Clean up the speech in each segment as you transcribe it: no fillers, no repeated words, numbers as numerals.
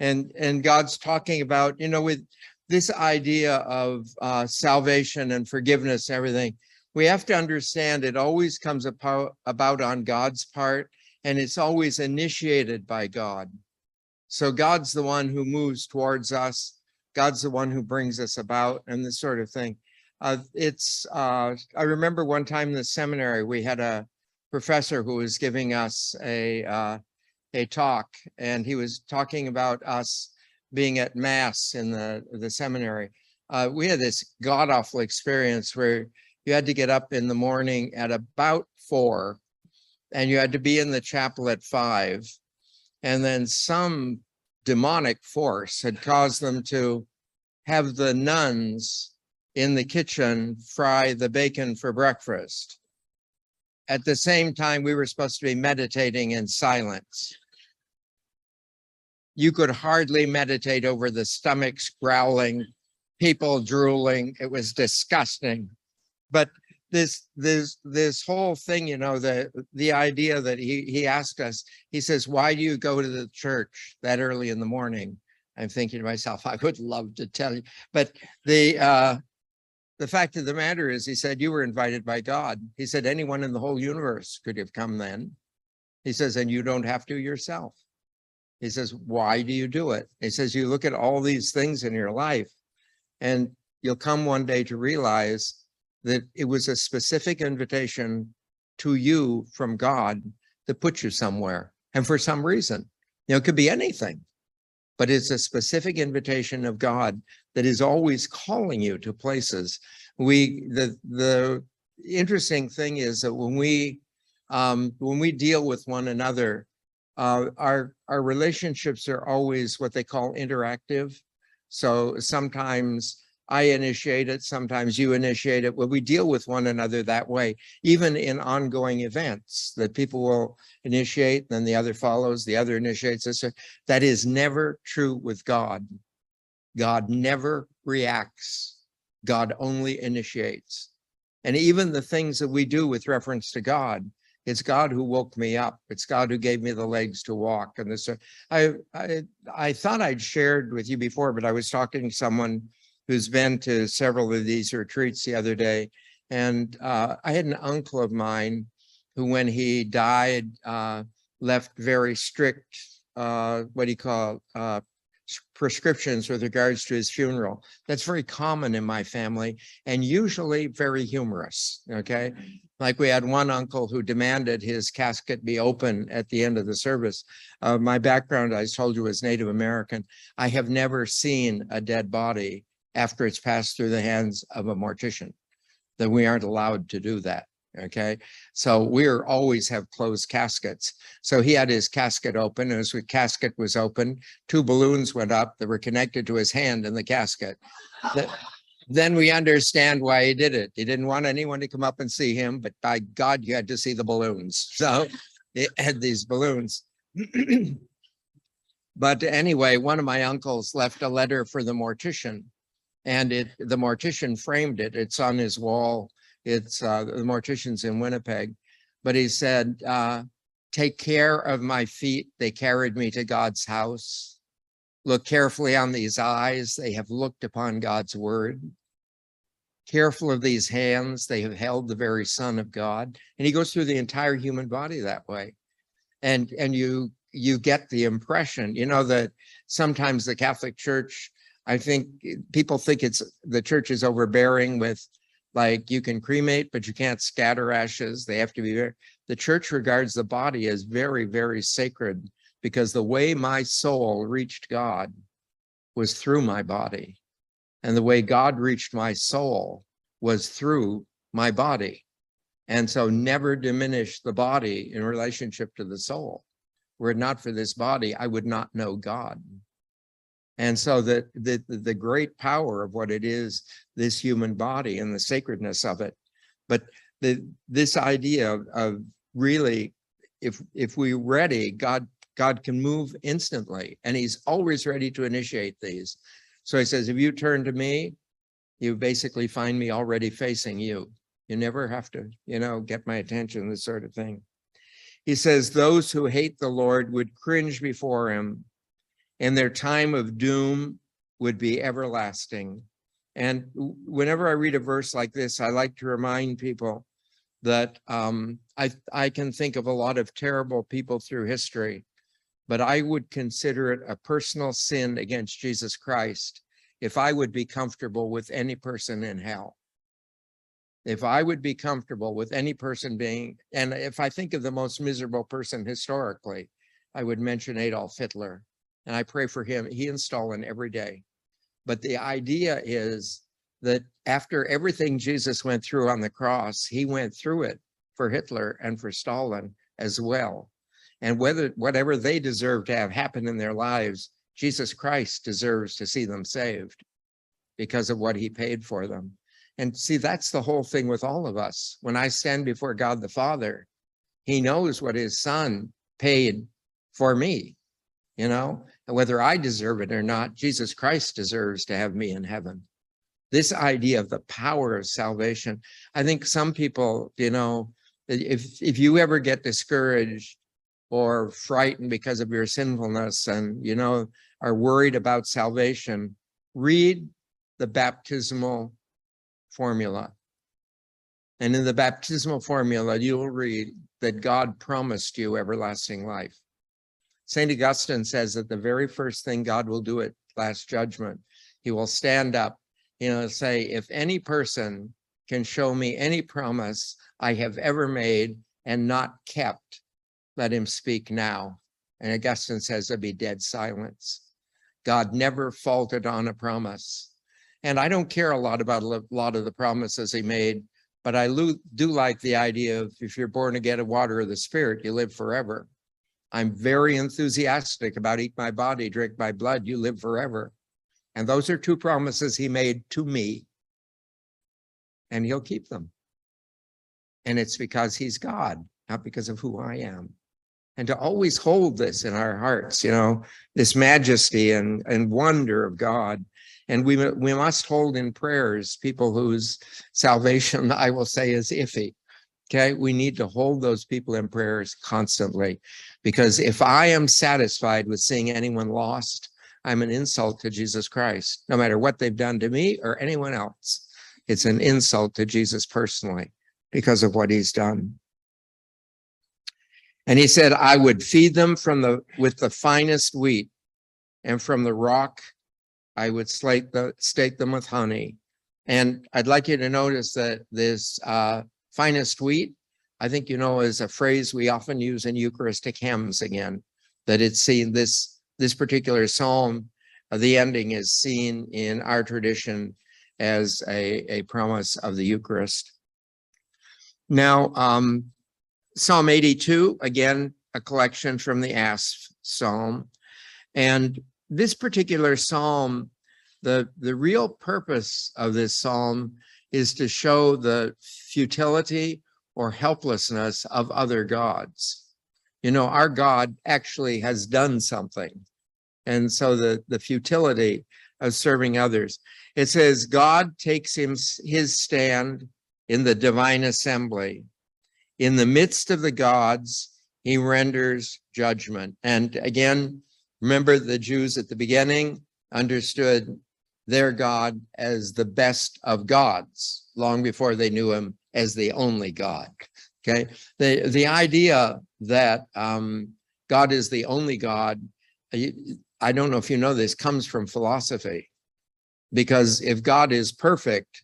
And God's talking about, with this idea of salvation and forgiveness, everything, we have to understand it always comes about on God's part, and it's always initiated by God. So God's the one who moves towards us. God's the one who brings us about, and this sort of thing. I remember one time in the seminary, we had a professor who was giving us a talk, and he was talking about us being at mass in the seminary. We had this god-awful experience where you had to get up in the morning at about 4, and you had to be in the chapel at 5. And then some demonic force had caused them to have the nuns in the kitchen fry the bacon for breakfast. At the same time, we were supposed to be meditating in silence. You could hardly meditate over the stomachs growling, people drooling. It was disgusting. But this whole thing, the idea that he asked us, he says, why do you go to the church that early in the morning? I'm thinking to myself, I would love to tell you. But the fact of the matter is, he said, you were invited by God. He said, anyone in the whole universe could have come then. He says, and you don't have to yourself. He says, why do you do it? He says, you look at all these things in your life, and you'll come one day to realize that it was a specific invitation to you from God to put you somewhere. And for some reason, it could be anything, but it's a specific invitation of God that is always calling you to places. The interesting thing is that when we deal with one another, our relationships are always what they call interactive. So sometimes I initiate it, sometimes you initiate it. Well, we deal with one another that way, even in ongoing events, that people will initiate, then the other follows, the other initiates this. That is never true with God. God never reacts. God only initiates. And even the things that we do with reference to God, it's God who woke me up. It's God who gave me the legs to walk. And this, I thought I'd shared with you before, but I was talking to someone who's been to several of these retreats the other day. And I had an uncle of mine who, when he died, left very strict, prescriptions with regards to his funeral. That's very common in my family, and usually very humorous, okay? Like we had one uncle who demanded his casket be open at the end of the service. My background, I told you, was Native American. I have never seen a dead body after it's passed through the hands of a mortician, that we aren't allowed to do that, okay? So we're always have closed caskets. So he had his casket open. As the casket was open, 2 balloons went up that were connected to his hand in the casket. Then we understand why he did it. He didn't want anyone to come up and see him, but by God, you had to see the balloons. So it had these balloons. But anyway, one of my uncles left a letter for the mortician, and the mortician framed it. It's on his wall. It's the mortician's in Winnipeg. But he said, take care of my feet. They carried me to God's house. Look carefully on these eyes. They have looked upon God's word. Careful of these hands. They have held the very Son of God. And he goes through the entire human body that way. And you get the impression, that sometimes the Catholic Church, I think people think the church is overbearing with, like, you can cremate, but you can't scatter ashes. They have to be the church regards the body as very, very sacred, because the way my soul reached God was through my body. And the way God reached my soul was through my body. And so never diminish the body in relationship to the soul. Were it not for this body, I would not know God. And so the great power of what it is, this human body and the sacredness of it. But this idea of really, if we're ready, God can move instantly, and he's always ready to initiate these. So he says, if you turn to me, you basically find me already facing you. You never have to, get my attention, this sort of thing. He says, those who hate the Lord would cringe before him. and their time of doom would be everlasting. And whenever I read a verse like this, I like to remind people that I can think of a lot of terrible people through history, but I would consider it a personal sin against Jesus Christ if I would be comfortable with any person in hell. If I would be comfortable with any person being, and if I think of the most miserable person historically, I would mention Adolf Hitler, and I pray for him. He and Stalin every day. But the idea is that after everything Jesus went through on the cross, he went through it for Hitler and for Stalin as well. And whatever they deserve to have happen in their lives, Jesus Christ deserves to see them saved because of what he paid for them. And see, that's the whole thing with all of us. When I stand before God the Father, he knows what his son paid for me, you know, and whether I deserve it or not, Jesus Christ deserves to have me in heaven. This idea of the power of salvation, I think some people, you know, if you ever get discouraged or frightened because of your sinfulness and, you know, are worried about salvation, read the baptismal formula. And in the baptismal formula, you will read that God promised you everlasting life. St. Augustine says that the very first thing God will do at last judgment, he will stand up, you know, say, if any person can show me any promise I have ever made and not kept, let him speak now. And Augustine says there'll be dead silence. God never faulted on a promise. And I don't care a lot about a lot of the promises he made, but I do like the idea of if you're born again of water of the Spirit, you live forever. I'm very enthusiastic about eat my body, drink my blood, you live forever. And those are two promises he made to me. And he'll keep them. And it's because he's God, not because of who I am. And to always hold this in our hearts, you know, this majesty and wonder of God. And we must hold in prayers people whose salvation, I will say, is iffy. Okay, we need to hold those people in prayers constantly, because if I am satisfied with seeing anyone lost, I'm an insult to Jesus Christ, no matter what they've done to me or anyone else. It's an insult to Jesus personally because of what he's done. And he said, I would feed them with the finest wheat, and from the rock I would stake them with honey. And I'd like you to notice that this finest wheat, I think, you know, is a phrase we often use in Eucharistic hymns again, that it's seen this particular psalm, the ending is seen in our tradition as a promise of the Eucharist. Now, Psalm 82, again, a collection from the Asp Psalm. And this particular psalm, the real purpose of this psalm is to show the futility or helplessness of other gods. You know, our God actually has done something. And so the futility of serving others. It says, God takes his stand in the divine assembly. In the midst of the gods, he renders judgment. And again, remember the Jews at the beginning understood their God as the best of gods, long before they knew him as the only God. Okay, the idea that God is the only God, I don't know if you know this, comes from philosophy. Because if God is perfect,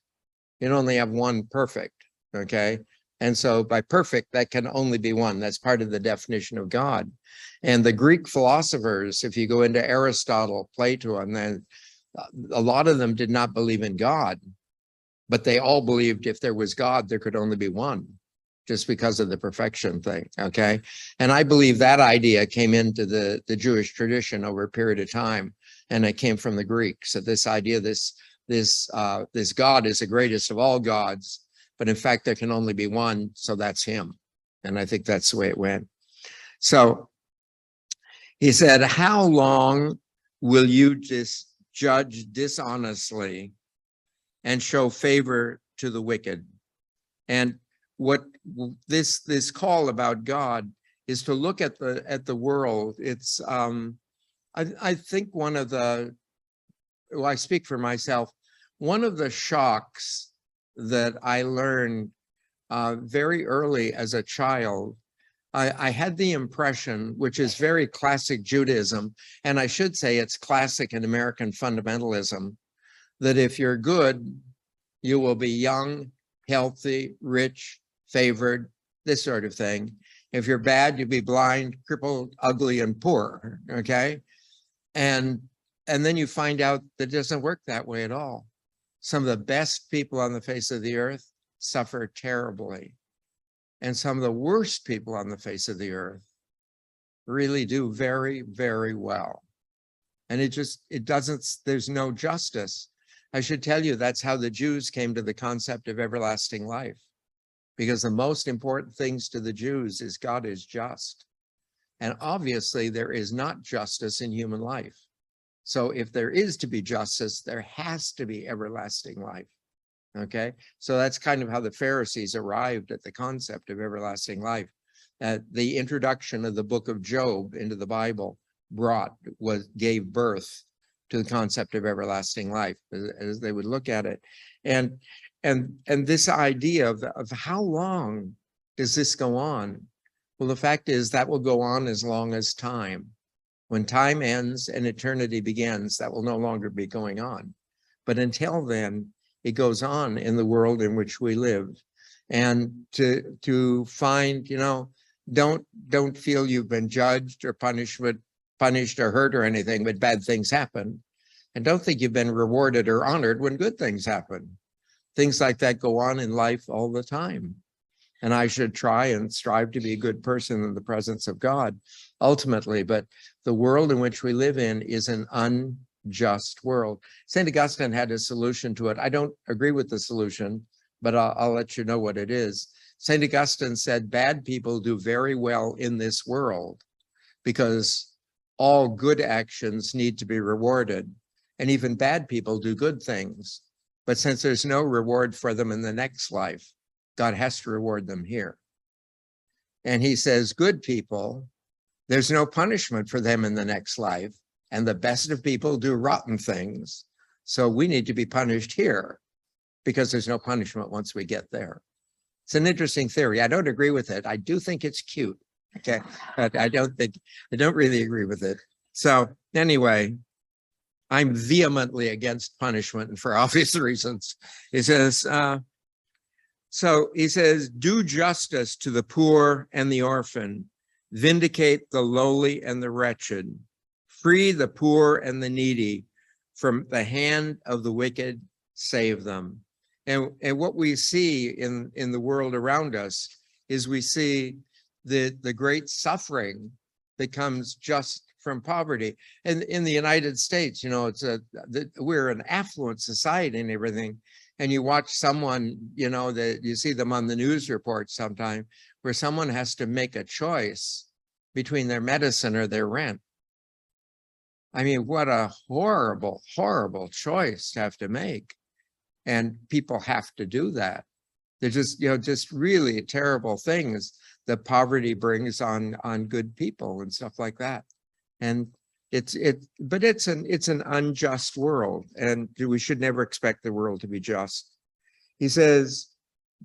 you can only have one perfect, okay? And so by perfect, that can only be one. That's part of the definition of God. And the Greek philosophers, if you go into Aristotle, Plato, and then a lot of them did not believe in God, but they all believed if there was God, there could only be one, just because of the perfection thing, okay? And I believe that idea came into the Jewish tradition over a period of time, and it came from the Greeks. So this idea, this God is the greatest of all gods, but in fact, there can only be one, so that's him. And I think that's the way it went. So he said, how long will you just judge dishonestly and show favor to the wicked? And what this call about God is to look at the world. It's I think one of the, well, I speak for myself, one of the shocks that I learned very early as a child, I had the impression, which is very classic Judaism, and I should say it's classic in American fundamentalism, that if you're good, you will be young, healthy, rich, favored, this sort of thing. If you're bad, you'll be blind, crippled, ugly, and poor, okay? And then you find out that it doesn't work that way at all. Some of the best people on the face of the earth suffer terribly. And some of the worst people on the face of the earth really do very, very well. And it doesn't, there's no justice. I should tell you, that's how the Jews came to the concept of everlasting life. Because the most important things to the Jews is God is just. And obviously there is not justice in human life. So if there is to be justice, there has to be everlasting life. Okay, so that's kind of how the Pharisees arrived at the concept of everlasting life. The introduction of the book of Job into the Bible gave birth to the concept of everlasting life, as they would look at it. And this idea of how long does this go on? Well, the fact is that will go on as long as time. When time ends and eternity begins, that will no longer be going on. But until then, it goes on in the world in which we live. And to find, don't feel you've been judged or punished or hurt or anything, but bad things happen. And don't think you've been rewarded or honored when good things happen. Things like that go on in life all the time. And I should try and strive to be a good person in the presence of God, ultimately. But the world in which we live in is an unjust world. St. Augustine had a solution to it. I don't agree with the solution, but I'll let you know what it is. St. Augustine said, bad people do very well in this world because all good actions need to be rewarded. And even bad people do good things. But since there's no reward for them in the next life, God has to reward them here. And he says, good people, there's no punishment for them in the next life. And the best of people do rotten things. So we need to be punished here because there's no punishment once we get there. It's an interesting theory. I don't agree with it. I do think it's cute. Okay. But I don't really agree with it. So anyway, I'm vehemently against punishment, and for obvious reasons. He says, do justice to the poor and the orphan, vindicate the lowly and the wretched, free the poor and the needy from the hand of the wicked, save them. And what we see in the world around us is we see the great suffering that comes just from poverty. And in the United States, we're an affluent society and everything. And you watch someone, that you see them on the news reports sometime, where someone has to make a choice between their medicine or their rent. I mean, what a horrible, horrible choice to have to make. And people have to do that. They're just really terrible things that poverty brings on good people and stuff like that. And it's an unjust world, and we should never expect the world to be just. He says,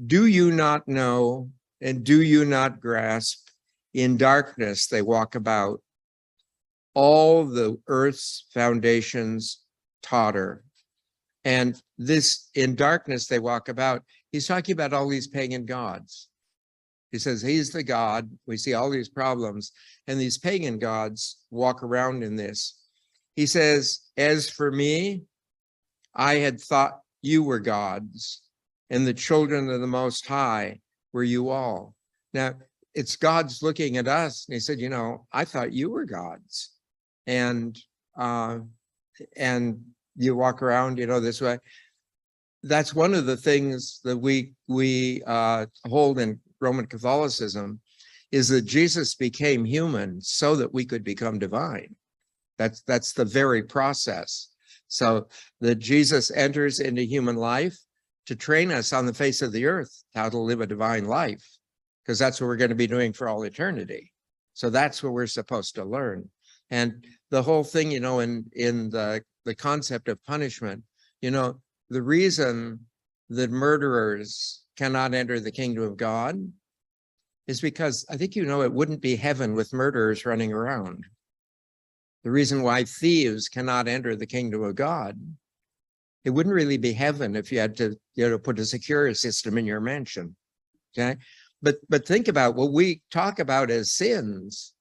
do you not know and do you not grasp? In darkness they walk about. All the earth's foundations totter. And this, in darkness they walk about, he's talking about all these pagan gods. He says he's the God. We see all these problems, and these pagan gods walk around in this. He says, as for me, I had thought you were gods, and the children of the Most High were you all. Now, it's God's looking at us, and he said, I thought you were gods. And you walk around, this way. That's one of the things that we hold in Roman Catholicism, is that Jesus became human so that we could become divine. That's the very process. So that Jesus enters into human life to train us on the face of the earth how to live a divine life, because that's what we're going to be doing for all eternity. So that's what we're supposed to learn. And the whole thing, in the concept of punishment, the reason that murderers cannot enter the kingdom of God is because I think it wouldn't be heaven with murderers running around. The reason why thieves cannot enter the kingdom of God, it wouldn't really be heaven if you had to, put a security system in your mansion. Okay. But think about what we talk about as sins.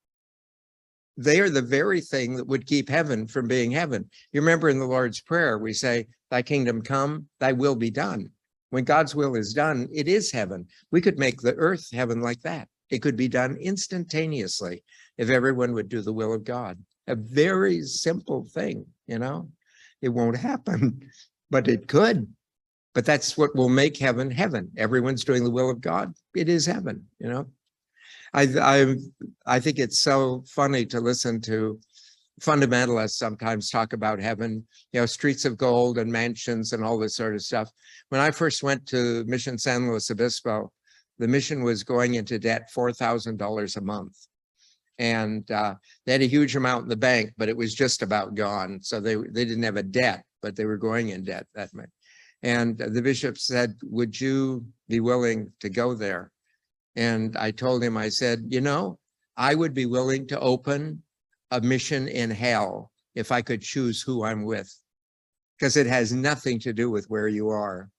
They are the very thing that would keep heaven from being heaven. You remember in the Lord's Prayer, we say, thy kingdom come, thy will be done. When God's will is done, it is heaven. We could make the earth heaven like that. It could be done instantaneously if everyone would do the will of God. A very simple thing, It won't happen, but it could. But that's what will make heaven heaven. Everyone's doing the will of God. It is heaven, I think it's so funny to listen to fundamentalists sometimes talk about heaven, streets of gold and mansions and all this sort of stuff. When I first went to Mission San Luis Obispo, the mission was going into debt $4,000 a month. And they had a huge amount in the bank, but it was just about gone. So they didn't have a debt, but they were going in debt that much. And the bishop said, would you be willing to go there? And I told him, I said, I would be willing to open a mission in hell if I could choose who I'm with, because it has nothing to do with where you are.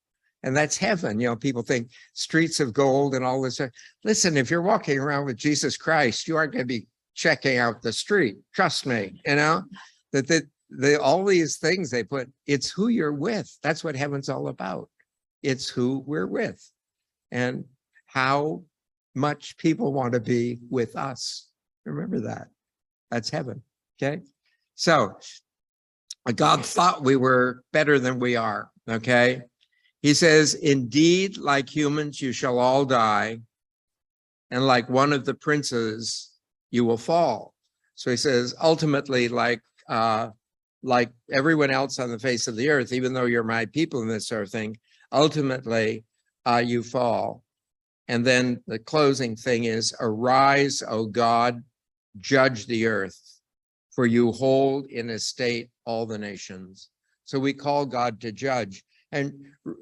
And that's heaven. People think streets of gold and all this. Listen, if you're walking around with Jesus Christ, you aren't going to be checking out the street. Trust me, that all these things they put, it's who you're with. That's what heaven's all about. It's who we're with and how much people want to be with us. Remember that. That's heaven. Okay. So God thought we were better than we are. Okay. He says, indeed, like humans, you shall all die. And like one of the princes, you will fall. So he says, ultimately, like everyone else on the face of the earth, even though you're my people and this sort of thing, ultimately you fall. And then the closing thing is, arise, O God, judge the earth, for you hold in estate all the nations. So we call God to judge. And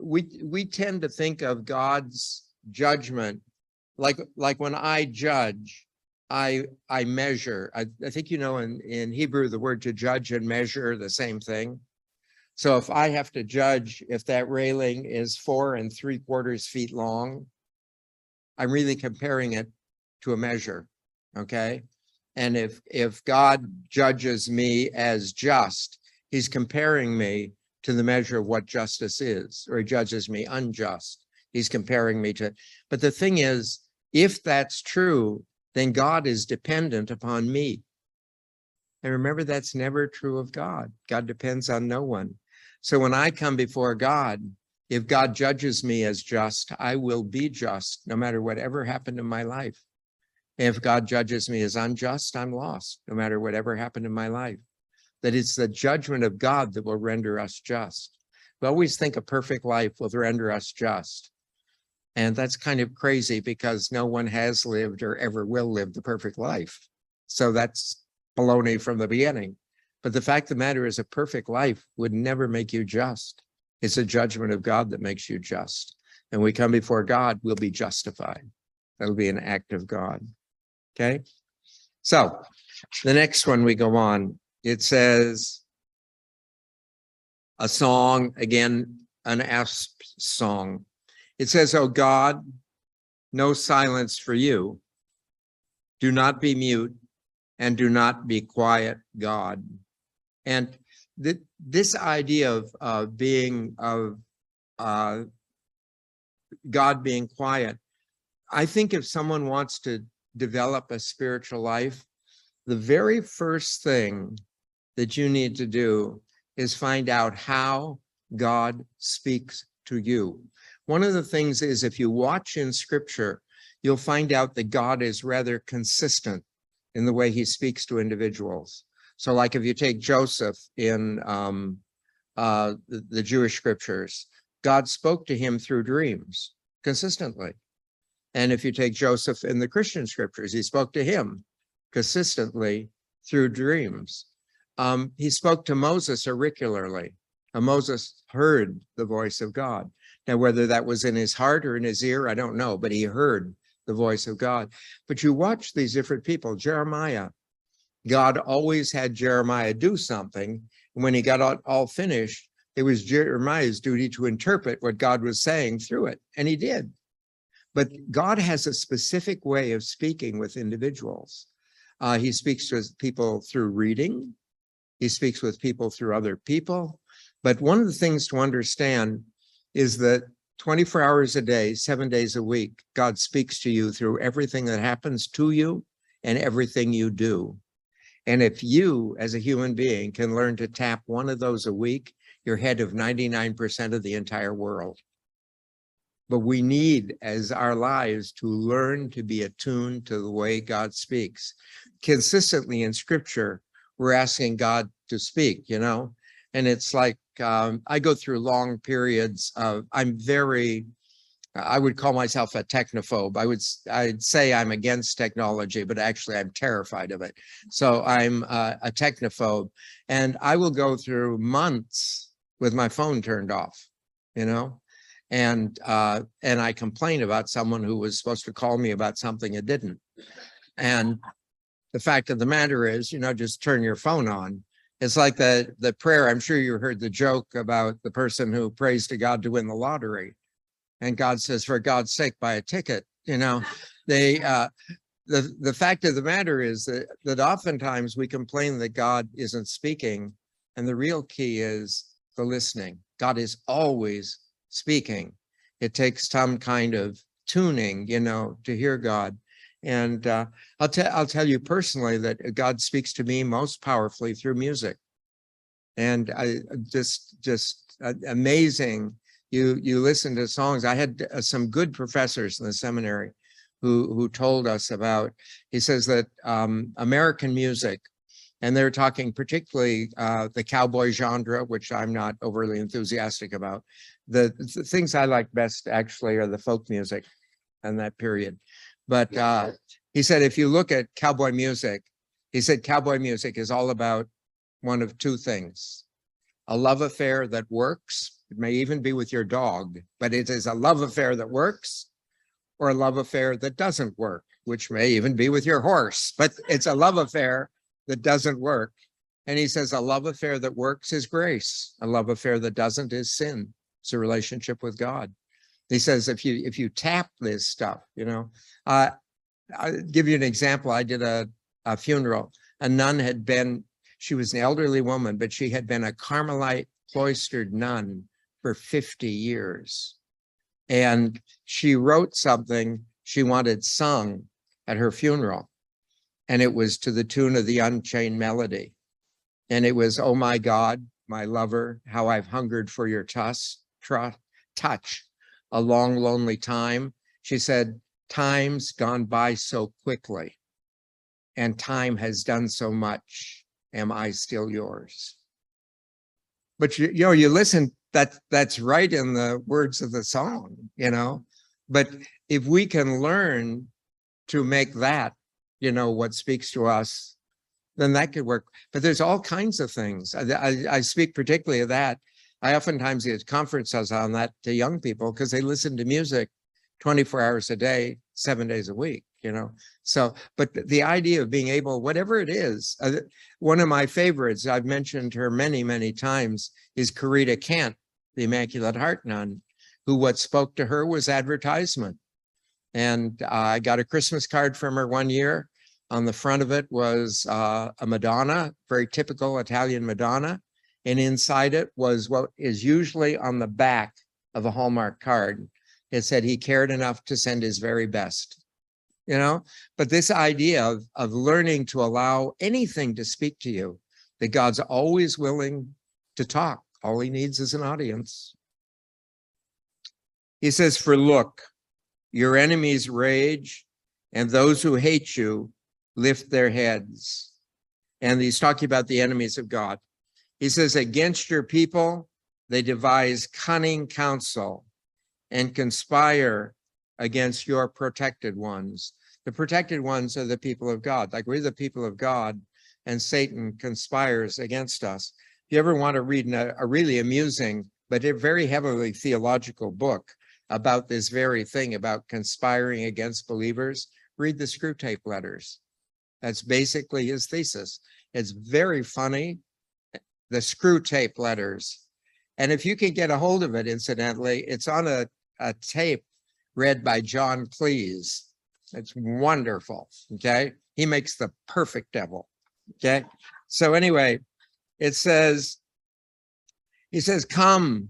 we tend to think of God's judgment like when I judge, I measure. I think in Hebrew the word to judge and measure are the same thing. So if I have to judge if that railing is 4 3/4 feet long, I'm really comparing it to a measure. Okay. And if God judges me as just, he's comparing me to the measure of what justice is, or he judges me unjust. He's comparing me to, but the thing is, if that's true, then God is dependent upon me. And remember, that's never true of God. God depends on no one. So when I come before God, if God judges me as just, I will be just no matter whatever happened in my life. If God judges me as unjust, I'm lost no matter whatever happened in my life. That it's the judgment of God that will render us just. We always think a perfect life will render us just. And that's kind of crazy because no one has lived or ever will live the perfect life. So that's baloney from the beginning. But the fact of the matter is, a perfect life would never make you just. It's a judgment of God that makes you just. And we come before God, we'll be justified. That'll be an act of God. Okay? So the next one we go on. It says a song, again, an asp song. It says, "Oh God, no silence for you. Do not be mute and do not be quiet, God." And this idea of God being quiet, I think if someone wants to develop a spiritual life, the very first thing that you need to do is find out how God speaks to you. One of the things is, if you watch in Scripture, you'll find out that God is rather consistent in the way he speaks to individuals. So like if you take Joseph in the Jewish scriptures, God spoke to him through dreams consistently. And if you take Joseph in the Christian scriptures, he spoke to him consistently through dreams. He spoke to Moses auricularly, and Moses heard the voice of God. Now, whether that was in his heart or in his ear, I don't know, but he heard the voice of God. But you watch these different people. Jeremiah, God always had Jeremiah do something. And when he got all finished, it was Jeremiah's duty to interpret what God was saying through it. And he did. But God has a specific way of speaking with individuals. He speaks to people through reading. He speaks with people through other people. But one of the things to understand is that 24 hours a day, 7 days a week, God speaks to you through everything that happens to you and everything you do. And if you, as a human being, can learn to tap one of those a week, you're ahead of 99% of the entire world. But we need, as our lives, to learn to be attuned to the way God speaks. Consistently in Scripture, we're asking God to speak, you know? And it's like, I go through long periods of, I would call myself a technophobe. I'd say I'm against technology, but actually I'm terrified of it. So I'm a technophobe, and I will go through months with my phone turned off, you know? And I complain about someone who was supposed to call me about something it didn't. And the fact of the matter is, you know, just turn your phone on. It's like the prayer. I'm sure you heard the joke about the person who prays to God to win the lottery. And God says, for God's sake, buy a ticket. You know, the fact of the matter is that oftentimes we complain that God isn't speaking. And the real key is the listening. God is always speaking. It takes some kind of tuning, you know, to hear God. And I'll tell you personally that God speaks to me most powerfully through music. And I just amazing. You listen to songs. I had some good professors in the seminary who told us about, he says that American music, and they're talking particularly the cowboy genre, which I'm not overly enthusiastic about. The things I like best actually are the folk music and that period. But he said, if you look at cowboy music, he said cowboy music is all about one of two things: a love affair that works. It may even be with your dog, but it is a love affair that works, or a love affair that doesn't work, which may even be with your horse, but it's a love affair that doesn't work. And he says a love affair that works is grace. A love affair that doesn't is sin. It's a relationship with God. He says if you tap this stuff, you know, I'll give you an example. I did a funeral. A nun had been, she was an elderly woman, but she had been a Carmelite cloistered nun for 50 years. And she wrote something she wanted sung at her funeral. And it was to the tune of the Unchained Melody. And it was, oh my God, my lover, how I've hungered for your touch, a long, lonely time. She said, time's gone by so quickly, and time has done so much. Am I still yours? But you know, you listen, that's right in the words of the song, you know. But if we can learn to make that, you know, what speaks to us, then that could work. But there's all kinds of things. I speak particularly of that. I oftentimes get conferences on that to young people because they listen to music 24 hours a day, 7 days a week, you know. So, but the idea of being able, whatever it is, one of my favorites, I've mentioned her many, many times, is Corita Kent, the Immaculate Heart nun, who what spoke to her was advertisement. And I got a Christmas card from her one year. On the front of it was a Madonna, very typical Italian Madonna. And inside it was what is usually on the back of a Hallmark card. It said he cared enough to send his very best, you know. But this idea of learning to allow anything to speak to you, that God's always willing to talk. All he needs is an audience. He says, for look, your enemies rage, and those who hate you lift their heads. And he's talking about the enemies of God. He says, against your people, they devise cunning counsel and conspire against your protected ones. The protected ones are the people of God. Like we're the people of God, and Satan conspires against us. If you ever want to read a really amusing, but a very heavily theological book about this very thing, about conspiring against believers, read the Screwtape Letters. That's basically his thesis. It's very funny, the Screwtape Letters. And if you can get a hold of it, incidentally, it's on a tape read by John Cleese. It's wonderful, okay? He makes the perfect devil, okay? So anyway, he says, come,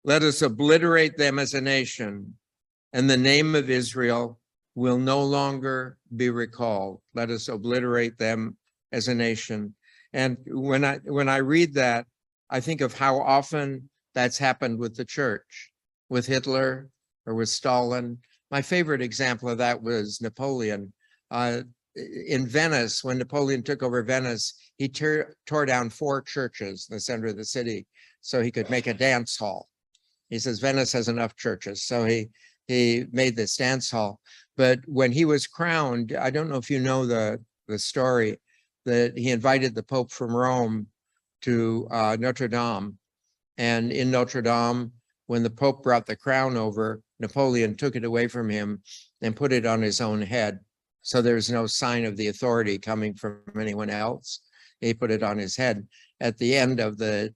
let us obliterate them as a nation, and the name of Israel will no longer be recalled. Let us obliterate them as a nation. And when I read that, I think of how often that's happened with the church, with Hitler or with Stalin. My favorite example of that was Napoleon. In Venice, when Napoleon took over Venice, he tore down 4 churches in the center of the city so he could make a dance hall. He says Venice has enough churches, so he made this dance hall. But when he was crowned, I don't know if you know the story, that he invited the Pope from Rome to Notre Dame. And in Notre Dame, when the Pope brought the crown over, Napoleon took it away from him and put it on his own head. So there's no sign of the authority coming from anyone else. He put it on his head. At the end of the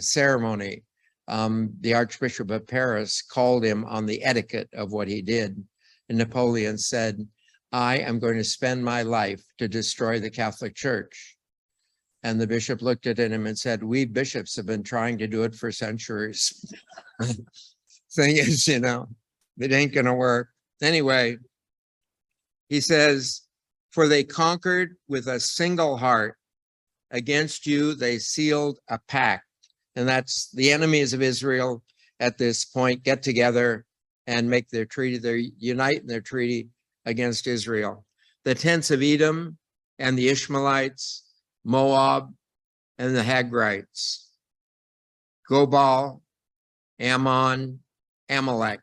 ceremony, the Archbishop of Paris called him on the etiquette of what he did. And Napoleon said, I am going to spend my life to destroy the Catholic Church. And the bishop looked at him and said, we bishops have been trying to do it for centuries. Thing is, it ain't going to work. Anyway, he says, for they conquered with a single heart. Against you, they sealed a pact. And that's the enemies of Israel at this point get together and make their treaty, they unite in their treaty against Israel. The tents of Edom and the Ishmaelites, Moab and the Hagrites, Gobal, Ammon, Amalek,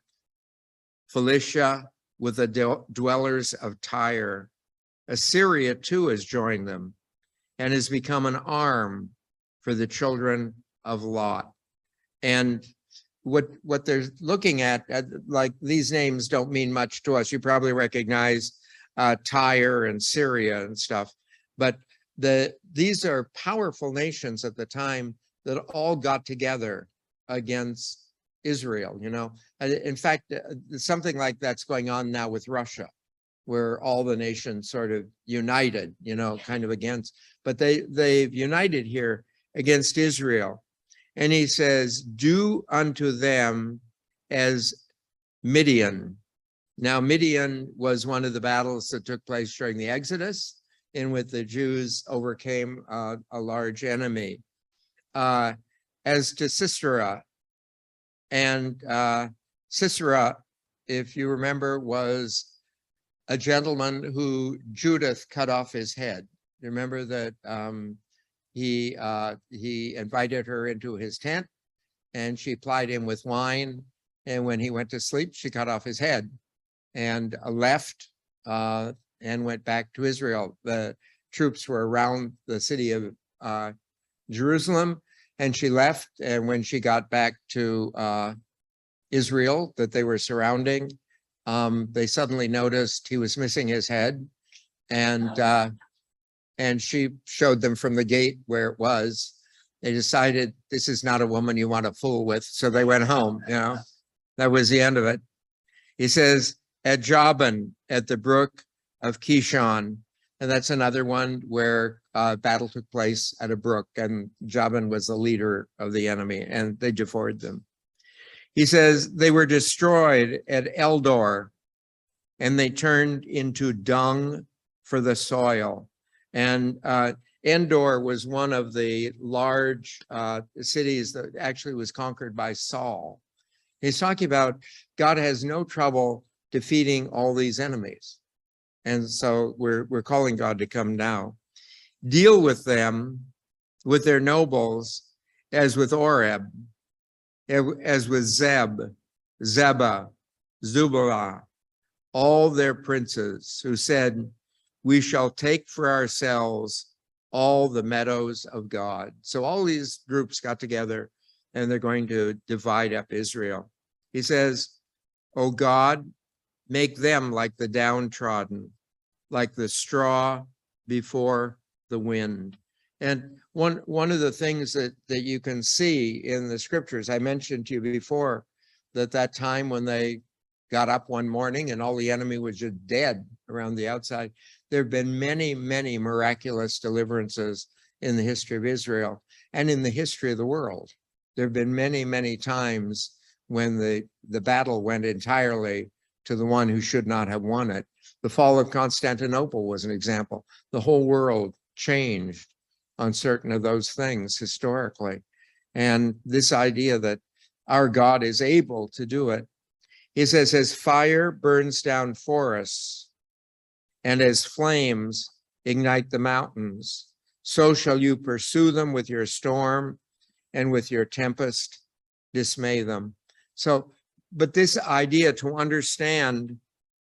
Philistia with the dwellers of Tyre. Assyria too has joined them and has become an arm for the children of Lot. And what they're looking at, like these names don't mean much to us. You probably recognize Tyre and Syria and stuff, but these are powerful nations at the time that all got together against Israel. In fact, something like that's going on now with Russia, where all the nations sort of united, kind of against, but they've united here against Israel. And he says, do unto them as Midian. Now, Midian was one of the battles that took place during the Exodus, in which the Jews overcame a large enemy. As to Sisera, and Sisera, if you remember, was a gentleman who Judith cut off his head. You remember that he invited her into his tent and she plied him with wine. And when he went to sleep, she cut off his head and left and went back to Israel. The troops were around the city of Jerusalem, and she left. And when she got back to Israel that they were surrounding, they suddenly noticed he was missing his head. And she showed them from the gate where it was. They decided this is not a woman you want to fool with. So they went home, that was the end of it. He says, at Jabin, at the brook of Kishon, and that's another one where battle took place at a brook, and Jabin was the leader of the enemy, and they devoured them. He says, they were destroyed at Eldor, and they turned into dung for the soil. And Endor was one of the large cities that actually was conquered by Saul. He's talking about God has no trouble defeating all these enemies. And so we're calling God to come now. Deal with them, with their nobles, as with Oreb, as with Zeb, Zebah, Zubala, all their princes who said, we shall take for ourselves all the meadows of God. So all these groups got together and they're going to divide up Israel. He says, "O God, make them like the downtrodden, like the straw before the wind." And one of the things that you can see in the scriptures, I mentioned to you before, that time when they got up one morning and all the enemy was just dead around the outside. There have been many, many miraculous deliverances in the history of Israel and in the history of the world. There have been many, many times when the battle went entirely to the one who should not have won it. The fall of Constantinople was an example. The whole world changed on certain of those things historically. And this idea that our God is able to do it. He says, as fire burns down forests and as flames ignite the mountains, so shall you pursue them with your storm and with your tempest dismay them. So, but this idea to understand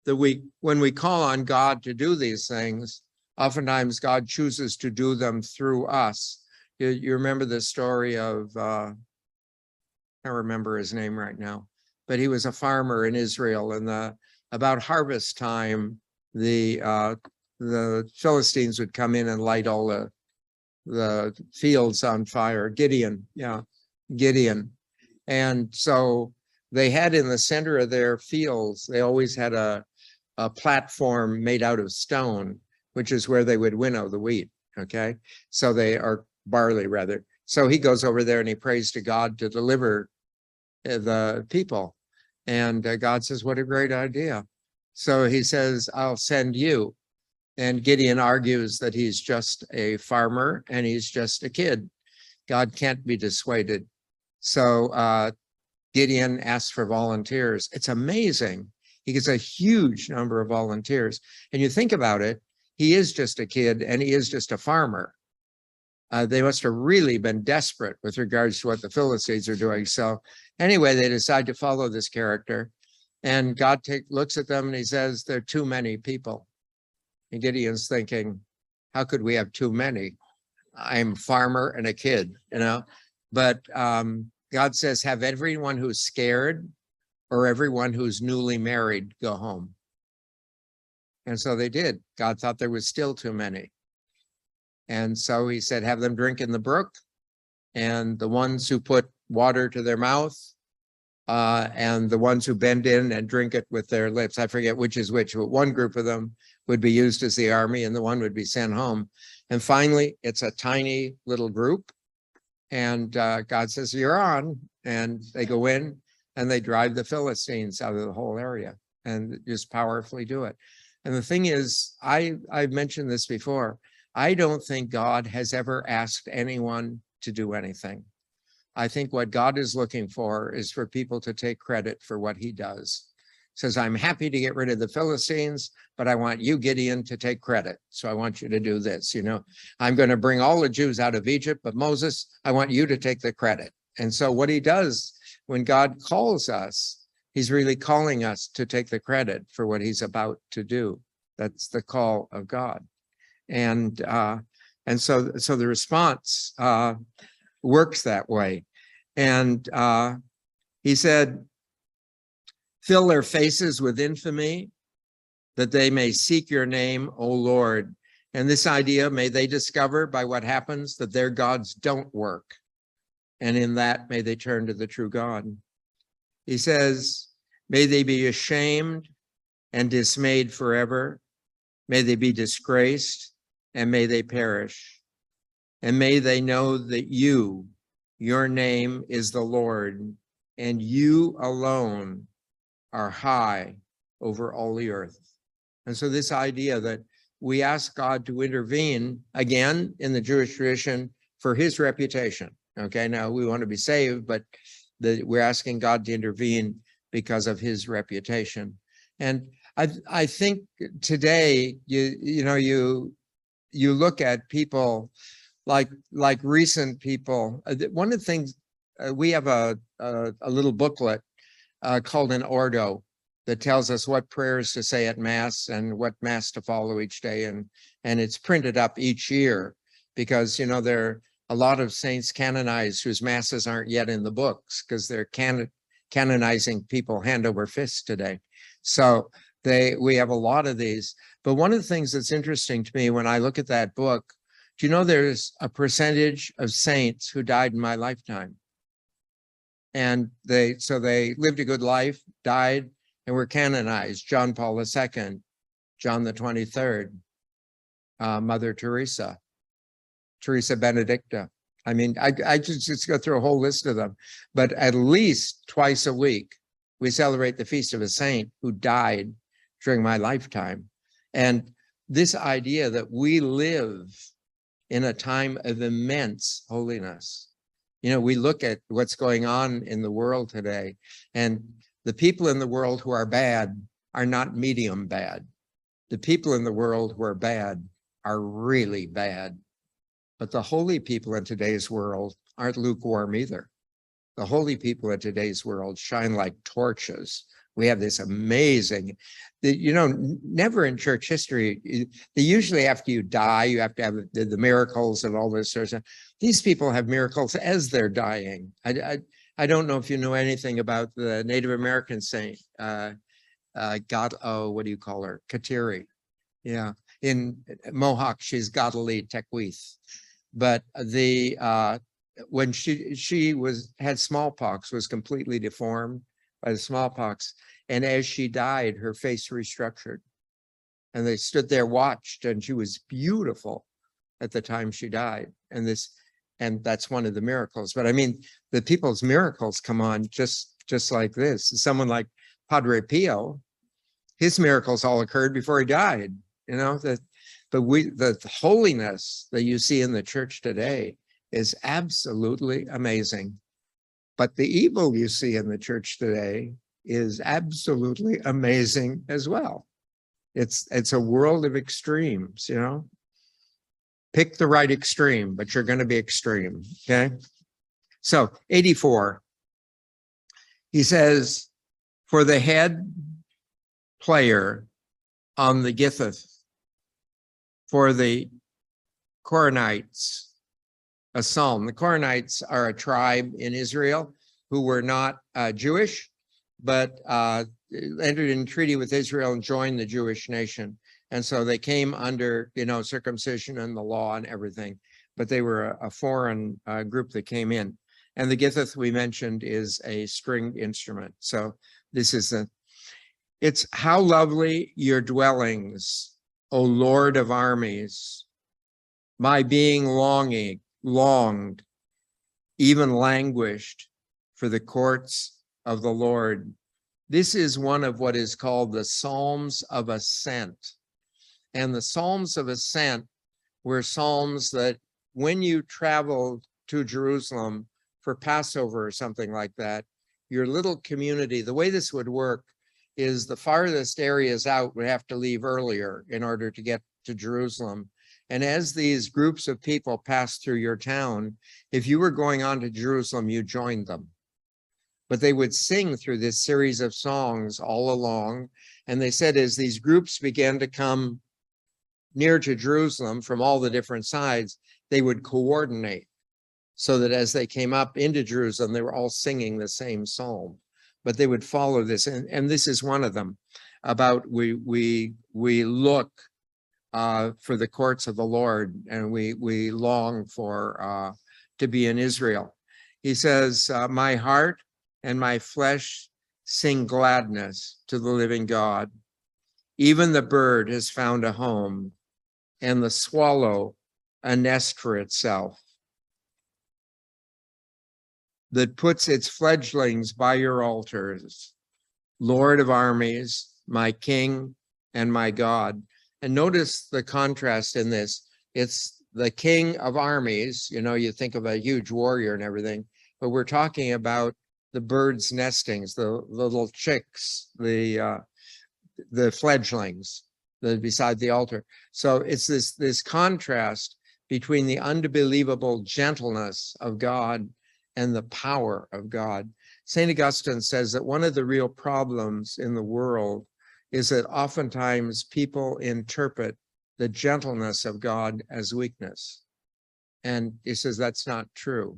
that when we call on God to do these things, oftentimes God chooses to do them through us. You remember the story of, I can't remember his name right now, but he was a farmer in Israel, and about harvest time, the Philistines would come in and light all the fields on fire. Gideon. And so they had in the center of their fields, they always had a platform made out of stone, which is where they would winnow the wheat. Okay, so they are barley rather. So he goes over there and he prays to God to deliver the people. And God says, what a great idea. So he says, I'll send you. And Gideon argues that he's just a farmer and he's just a kid. God can't be dissuaded. So Gideon asks for volunteers. It's amazing. He gets a huge number of volunteers. And you think about it, he is just a kid and he is just a farmer. They must have really been desperate with regards to what the Philistines are doing. So anyway, they decide to follow this character. And God looks at them and he says, there are too many people. And Gideon's thinking, how could we have too many? I'm a farmer and a kid, you know. But God says, have everyone who's scared or everyone who's newly married go home. And so they did. God thought there was still too many. And so he said, have them drink in the brook. And the ones who put water to their mouth and the ones who bend in and drink it with their lips, I forget which is which, but one group of them would be used as the army and the one would be sent home. And finally, it's a tiny little group. And God says, you're on. And they go in and they drive the Philistines out of the whole area and just powerfully do it. And the thing is, I've mentioned this before, I don't think God has ever asked anyone to do anything. I think what God is looking for is for people to take credit for what he does. Says, I'm happy to get rid of the Philistines, but I want you, Gideon, to take credit. So I want you to do this, you know. I'm going to bring all the Jews out of Egypt, but Moses, I want you to take the credit. And so what he does when God calls us, he's really calling us to take the credit for what he's about to do. That's the call of God. And so the response works that way. And he said, fill their faces with infamy, that they may seek your name, O Lord. And this idea, may they discover by what happens that their gods don't work. And in that, may they turn to the true God. He says, may they be ashamed and dismayed forever. May they be disgraced and may they perish. And may they know that your name is the Lord, and you alone are high over all the earth. And so this idea that we ask God to intervene, again, in the Jewish tradition, for his reputation. Okay, now we want to be saved, but we're asking God to intervene because of his reputation. And I think today, you look at people like recent people. One of the things, we have a little booklet called an Ordo that tells us what prayers to say at Mass and what Mass to follow each day. And it's printed up each year. because, you know, there are a lot of saints canonized whose masses aren't yet in the books because they're canonizing people hand over fist today. So we have a lot of these. But one of the things that's interesting to me when I look at that book, do you know there's a percentage of saints who died in my lifetime? And they lived a good life, died, and were canonized. John Paul II, John the 23rd, Mother Teresa, Teresa Benedicta. I mean, I just go through a whole list of them, but at least twice a week, we celebrate the feast of a saint who died during my lifetime. And this idea that we live in a time of immense holiness. You know, we look at what's going on in the world today, and the people in the world who are bad are not medium bad. The people in the world who are bad are really bad. But the holy people in today's world aren't lukewarm either. The holy people in today's world shine like torches. We have this amazing, you know, never in church history, they usually after you die, you have to have the miracles and all this sort of stuff. These people have miracles as they're dying. I don't know if you know anything about the Native American saint, what do you call her? Kateri. Yeah, in Mohawk, she's Godali Tequith. But when she had smallpox, was completely deformed by the smallpox, and as she died, her face restructured, and they stood there, watched, and she was beautiful at the time she died. And that's one of the miracles. But I mean, the people's miracles come on just like this. Someone like Padre Pio, his miracles all occurred before he died. You know, the holiness that you see in the church today is absolutely amazing. But the evil you see in the church today is absolutely amazing as well. It's a world of extremes, you know. Pick the right extreme, but you're going to be extreme, okay? So 84, he says, for the head player on the Gittith, for the Koranites, a psalm. The Koranites are a tribe in Israel who were not Jewish, but entered in treaty with Israel and joined the Jewish nation. And so they came under, you know, circumcision and the law and everything, but they were a foreign group that came in. And the Gittith we mentioned is a stringed instrument. So this is it's how lovely your dwellings, O Lord of armies. My being longed, even languished for the courts of the Lord. This is one of what is called the Psalms of Ascent. And the Psalms of Ascent were psalms that when you traveled to Jerusalem for Passover or something like that, your little community, the way this would work is the farthest areas out would have to leave earlier in order to get to Jerusalem. And as these groups of people passed through your town, if you were going on to Jerusalem, you joined them. But they would sing through this series of songs all along. And they said as these groups began to come near to Jerusalem from all the different sides, they would coordinate so that as they came up into Jerusalem, they were all singing the same psalm. But they would follow this. And this is one of them about we look for the courts of the Lord, and we long for to be in Israel. He says, my heart and my flesh sing gladness to the living God. Even the bird has found a home, and the swallow a nest for itself, that puts its fledglings by your altars, Lord of armies, my King and my God. And notice the contrast in this. It's the King of armies. You know, you think of a huge warrior and everything, but we're talking about the birds' nestings, the little chicks, the fledglings that beside the altar. So it's this contrast between the unbelievable gentleness of God and the power of God. St. Augustine says that one of the real problems in the world is that oftentimes people interpret the gentleness of God as weakness. And he says, that's not true.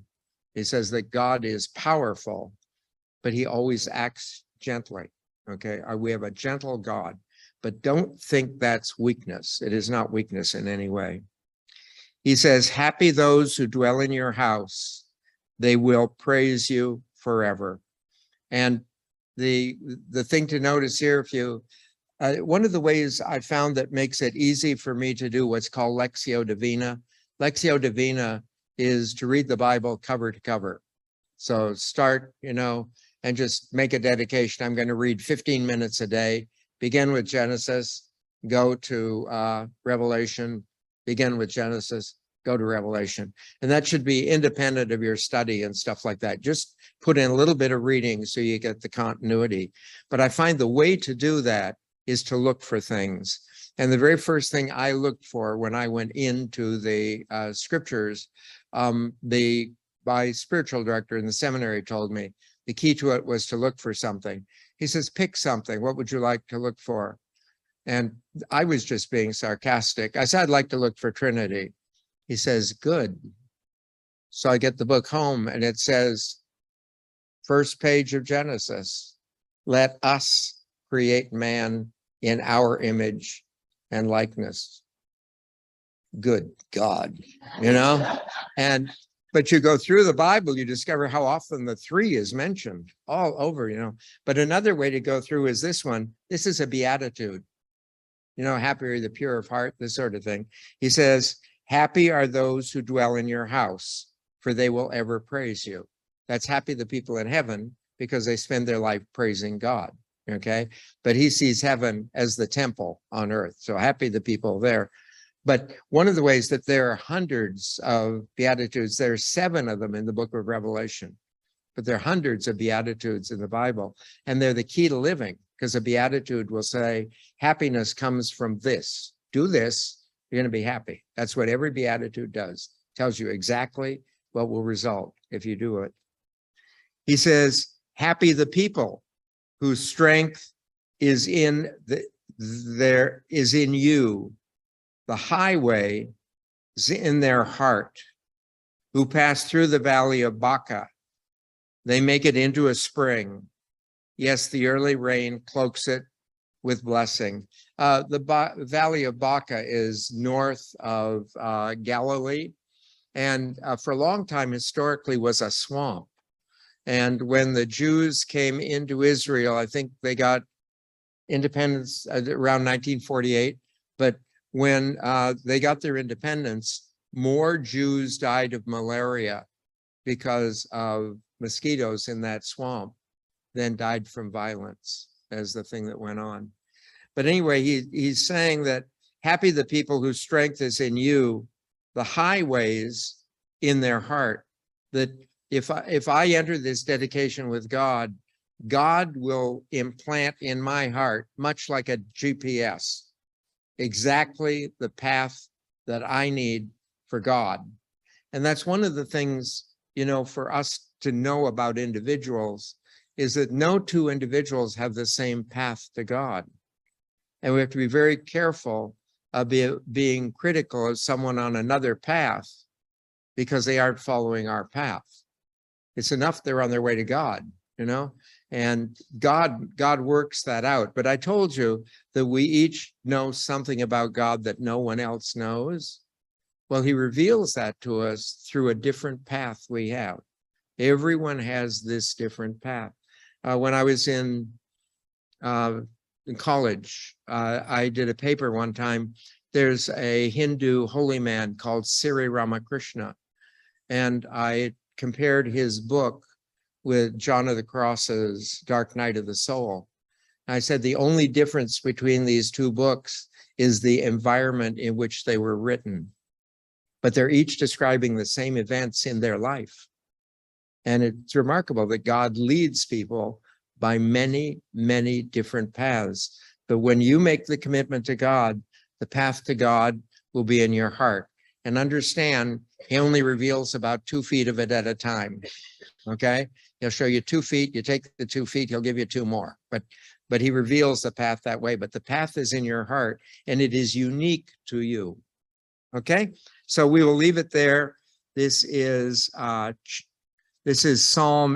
He says that God is powerful, but he always acts gently. Okay. We have a gentle God, but don't think that's weakness. It is not weakness in any way. He says, happy those who dwell in your house. They will praise you forever. And the thing to notice here, if you, one of the ways I found that makes it easy for me to do what's called Lectio Divina. Lectio Divina is to read the Bible cover to cover. So start, and just make a dedication. I'm going to read 15 minutes a day, begin with Genesis, go to Revelation, begin with Genesis, go to Revelation. And that should be independent of your study and stuff like that. Just put in a little bit of reading so you get the continuity. But I find the way to do that is to look for things. And the very first thing I looked for when I went into the scriptures, my spiritual director in the seminary told me the key to it was to look for something. He says, pick something. What would you like to look for? And I was just being sarcastic. I said, I'd like to look for Trinity. He says, good. So I get the book home and it says, first page of Genesis, let us create man in our image and likeness. Good God, but you go through the Bible, you discover how often the three is mentioned all over, But another way to go through is this one. This is a beatitude, happy are the pure of heart, this sort of thing. He says, happy are those who dwell in your house, for they will ever praise you. That's happy the people in heaven because they spend their life praising God. Okay. But he sees heaven as the temple on earth. So happy the people there. But one of the ways that there are hundreds of Beatitudes, there are 7 of them in the book of Revelation, but there are hundreds of Beatitudes in the Bible, and they're the key to living, because a Beatitude will say, happiness comes from this. Do this, you're going to be happy. That's what every Beatitude does. Tells you exactly what will result if you do it. He says, happy the people whose strength is in you. The highway is in their heart, who pass through the valley of Baca. They make it into a spring. Yes, the early rain cloaks it with blessing. The valley of Baca is north of Galilee, and for a long time historically was a swamp. And when the Jews came into Israel, I think they got independence around 1948, but when they got their independence, more Jews died of malaria because of mosquitoes in that swamp than died from violence, as the thing that went on. But anyway, he's saying that happy the people whose strength is in you, the highways in their heart, that if I enter this dedication with God, God will implant in my heart, much like a GPS, exactly the path that I need for God. And that's one of the things, for us to know about individuals, is that no 2 individuals have the same path to God. And we have to be very careful of being critical of someone on another path because they aren't following our path. It's enough they're on their way to God, and God works that out. But I told you that we each know something about God that no one else knows. Well, he reveals that to us through a different path we have. Everyone has this different path. When I was in college, I did a paper one time. There's a Hindu holy man called Sri Ramakrishna, and I compared his book with John of the Cross's Dark Night of the Soul. I said the only difference between these 2 books is the environment in which they were written, but they're each describing the same events in their life. And it's remarkable that God leads people by many, many different paths. But when you make the commitment to God, the path to God will be in your heart. And understand, he only reveals about 2 feet of it at a time. Okay? He'll show you 2 feet, you take the 2 feet, he'll give you 2 more. But he reveals the path that way. But the path is in your heart, and it is unique to you. Okay? So we will leave it there. This is Psalm